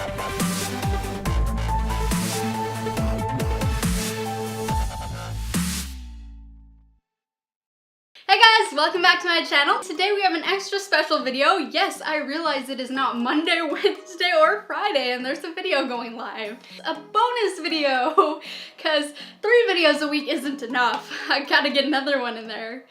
Hey guys, welcome back to my channel. Today we have an extra special video. Yes, I realize it is not Monday, Wednesday, or Friday and there's a video going live. A bonus video, because 3 videos a week isn't enough. I gotta get another one in there.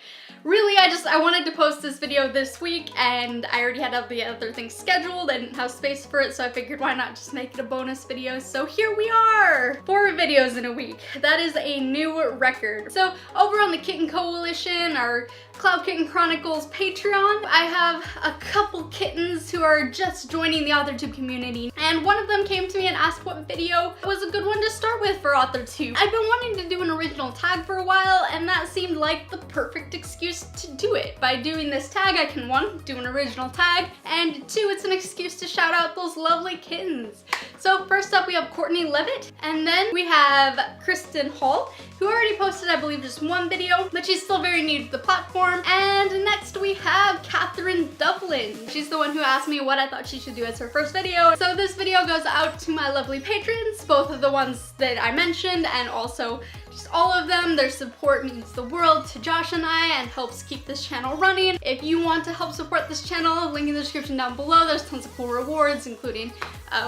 Really, I wanted to post this video this week and I already had all the other things scheduled. I didn't have space for it, so I figured why not just make it a bonus video. So here we are! 4 videos in a week. That is a new record. So over on the Kitten Coalition, our Cloud Kitten Chronicles Patreon, I have a couple kittens who are just joining the Authortube community. And one of them came to me and asked what video was a good one to start with for Authortube. I've been wanting to do an original tag for a while and that seemed like the perfect excuse to do it. By doing this tag, I can 1, do an original tag, and 2, it's an excuse to shout out those lovely kittens. So first up we have Courtney Levitt, and then we have Kristen Hall, who already posted, I believe, just 1 video, but she's still very new to the platform. And next we have Catherine Dublin. She's the one who asked me what I thought she should do as her first video. So this video goes out to my lovely patrons, both of the ones that I mentioned and also just all of them. Their support means the world to Josh and I and helps keep this channel running. If you want to help support this channel, link in the description down below. There's tons of cool rewards, including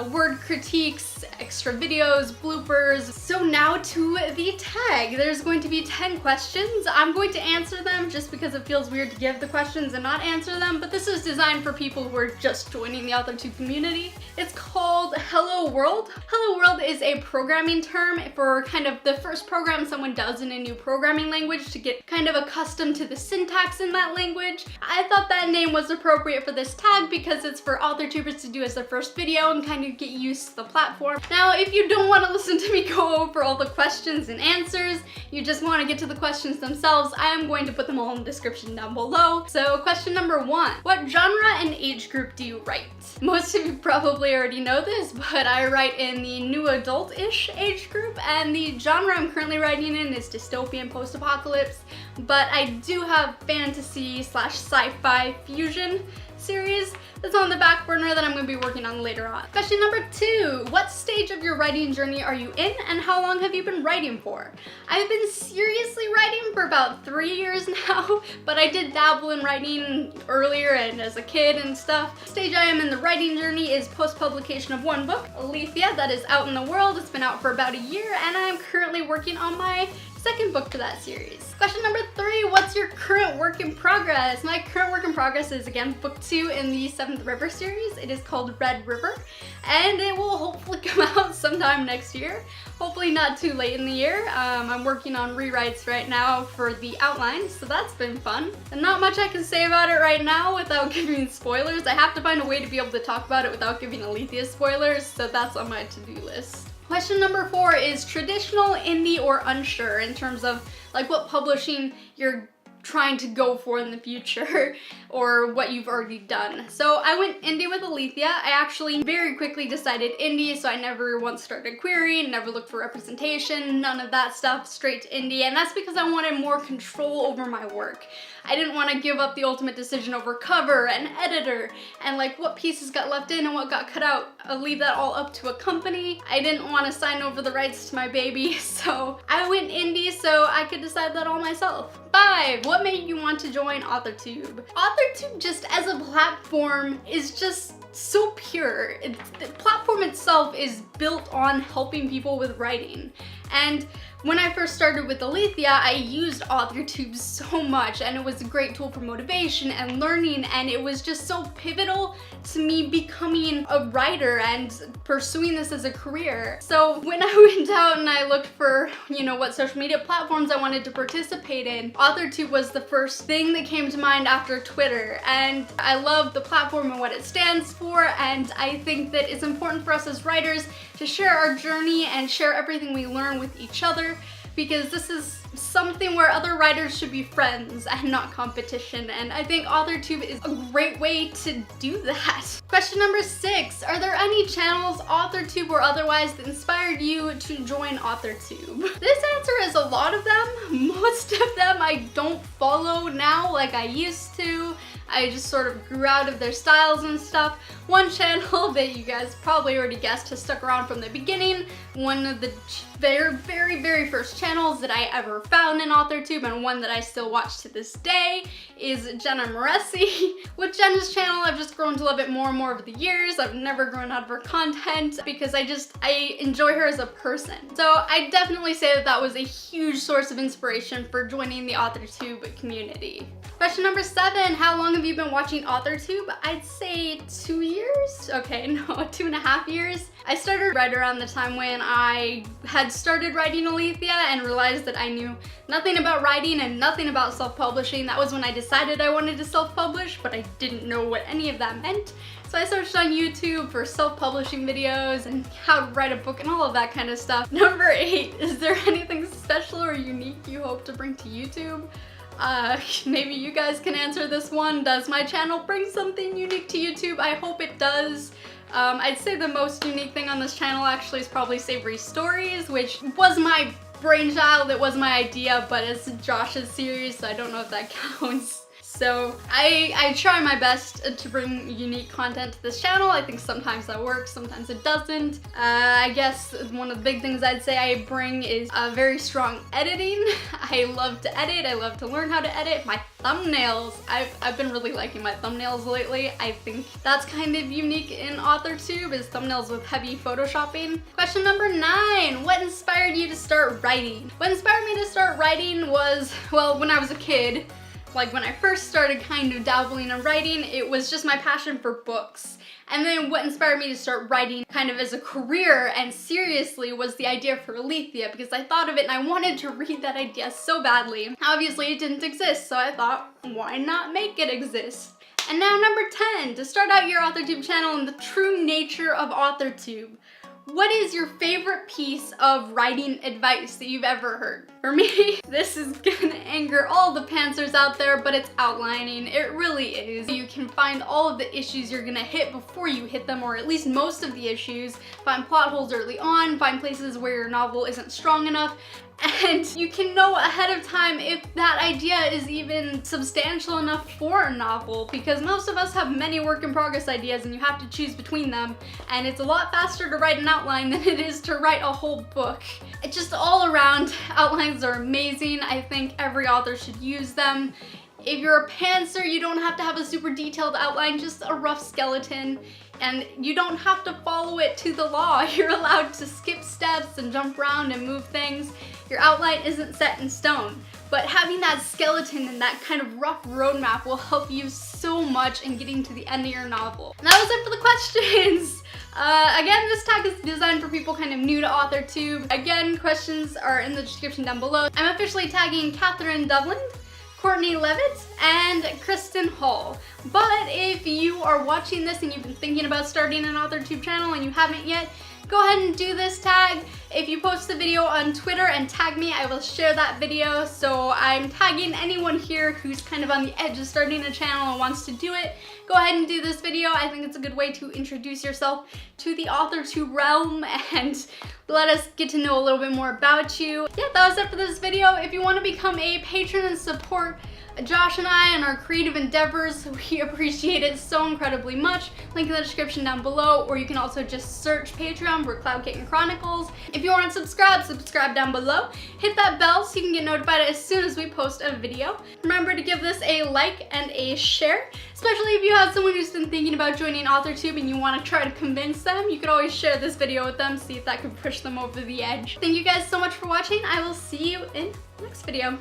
word critiques, extra videos, bloopers. So now to the tag. There's going to be 10 questions. I'm going to answer them just because it feels weird to give the questions and not answer them, but this is designed for people who are just joining the Authortube community. It's called Hello World. Hello World is a programming term for kind of the first program someone does in a new programming language to get kind of accustomed to the syntax in that language. I thought that name was appropriate for this tag because it's for Authortubers to do as their first video and kind of get used to the platform. Now, if you don't want to listen to me go over all the questions and answers, you just want to get to the questions themselves, I am going to put them all in the description down below. So question number 1, what genre and age group do you write? Most of you probably already know this, but I write in the new adult-ish age group, and the genre I'm currently writing in is dystopian post-apocalypse, but I do have fantasy / sci-fi fusion series that's on the back burner that I'm going to be working on later on. Question number 2, what stage of your writing journey are you in and how long have you been writing for? I've been seriously writing for about 3 years now, but I did dabble in writing earlier and as a kid and stuff. The stage I am in the writing journey is post-publication of 1 book, Alethea, that is out in the world. It's been out for about a year and I'm currently working on my 2nd book for that series. Question number 3, what's your current work in progress? My current work in progress is, again, book 2 in the 7th River series. It is called Red River, and it will hopefully come out sometime next year. Hopefully not too late in the year. I'm working on rewrites right now for the outline, so that's been fun. And not much I can say about it right now without giving spoilers. I have to find a way to be able to talk about it without giving Alethea spoilers, so that's on my to-do list. Question number 4 is traditional, indie, or unsure in terms of like what publishing you're trying to go for in the future or what you've already done. So I went indie with Alethea. I actually very quickly decided indie, so I never once started querying, never looked for representation, none of that stuff, straight to indie, and that's because I wanted more control over my work. I didn't want to give up the ultimate decision over cover and editor and like what pieces got left in and what got cut out. I'll leave that all up to a company. I didn't want to sign over the rights to my baby, so I went indie so I could decide that all myself. 5, what made you want to join Authortube? Authortube just as a platform is just so pure. The platform itself is built on helping people with writing. And when I first started with Alethea, I used Authortube so much and it was a great tool for motivation and learning, and it was just so pivotal to me becoming a writer and pursuing this as a career. So when I went out and I looked for, you know, what social media platforms I wanted to participate in, Authortube was the first thing that came to mind after Twitter. And I love the platform and what it stands for, and I think that it's important for us as writers to share our journey and share everything we learn with each other, because this is something where other writers should be friends and not competition, and I think Authortube is a great way to do that. Question number 6, are there any channels, Authortube or otherwise, that inspired you to join Authortube? This answer is a lot of them. Most of them I don't follow now like I used to. I just sort of grew out of their styles and stuff. One channel that you guys probably already guessed has stuck around from the beginning. One of the very first channels that I ever found in Authortube, and one that I still watch to this day, is Jenna Moresi. With Jenna's channel, I've just grown to love it more and more over the years. I've never grown out of her content because I enjoy her as a person. So I definitely say that was a huge source of inspiration for joining the Authortube community. Question number 7, how long have you been watching Authortube? I'd say 2 years? Okay, no, 2.5 years. I started right around the time when I had started writing Alethea and realized that I knew nothing about writing and nothing about self-publishing. That was when I decided I wanted to self-publish, but I didn't know what any of that meant. So I searched on YouTube for self-publishing videos and how to write a book and all of that kind of stuff. Number 8, is there anything special or unique you hope to bring to YouTube? Maybe you guys can answer this one. Does my channel bring something unique to YouTube? I hope it does. I'd say the most unique thing on this channel actually is probably Savory Stories, which was my brainchild. It was my idea, but it's Josh's series, so I don't know if that counts. So I try my best to bring unique content to this channel. I think sometimes that works, sometimes it doesn't. I guess one of the big things I'd say I bring is very strong editing. I love to edit, I love to learn how to edit. My thumbnails, I've been really liking my thumbnails lately. I think that's kind of unique in Authortube, is thumbnails with heavy photoshopping. Question number 9, what inspired you to start writing? What inspired me to start writing was, well, when I was a kid. Like when I first started kind of dabbling in writing, it was just my passion for books. And then what inspired me to start writing kind of as a career and seriously was the idea for Alethea, because I thought of it and I wanted to read that idea so badly. Obviously it didn't exist, so I thought, why not make it exist? And now number 10, to start out your Authortube channel and the true nature of Authortube. What is your favorite piece of writing advice that you've ever heard? For me, this is gonna anger all the pantsers out there, but it's outlining. It really is. You can find all of the issues you're gonna hit before you hit them, or at least most of the issues. Find plot holes early on, find places where your novel isn't strong enough, and you can know ahead of time if that idea is even substantial enough for a novel, because most of us have many work in progress ideas and you have to choose between them, and it's a lot faster to write an outline than it is to write a whole book. It's just all around, outlines are amazing. I think every author should use them. If you're a pantser, you don't have to have a super detailed outline, just a rough skeleton. And you don't have to follow it to the law. You're allowed to skip steps and jump around and move things. Your outline isn't set in stone. But having that skeleton and that kind of rough roadmap will help you so much in getting to the end of your novel. And that was it for the questions. Again, this tag is designed for people kind of new to Authortube. Again, questions are in the description down below. I'm officially tagging Catherine Duvland, Courtney Levitt, and Kristen Hall. But if you are watching this and you've been thinking about starting an Authortube channel and you haven't yet, go ahead and do this tag. If you post the video on Twitter and tag me, I will share that video. So I'm tagging anyone here who's kind of on the edge of starting a channel and wants to do it. Go ahead and do this video. I think it's a good way to introduce yourself to the Authortube realm and let us get to know a little bit more about you. Yeah, that was it for this video. If you want to become a patron and support Josh and I and our creative endeavors, we appreciate it so incredibly much. Link in the description down below, or you can also just search Patreon for Cloud Kitten Chronicles. If you aren't subscribed, subscribe down below. Hit that bell so you can get notified as soon as we post a video. Remember to give this a like and a share, especially if you have someone who's been thinking about joining Authortube and you want to try to convince them. You could always share this video with them, see if that could push them over the edge. Thank you guys so much for watching. I will see you in the next video.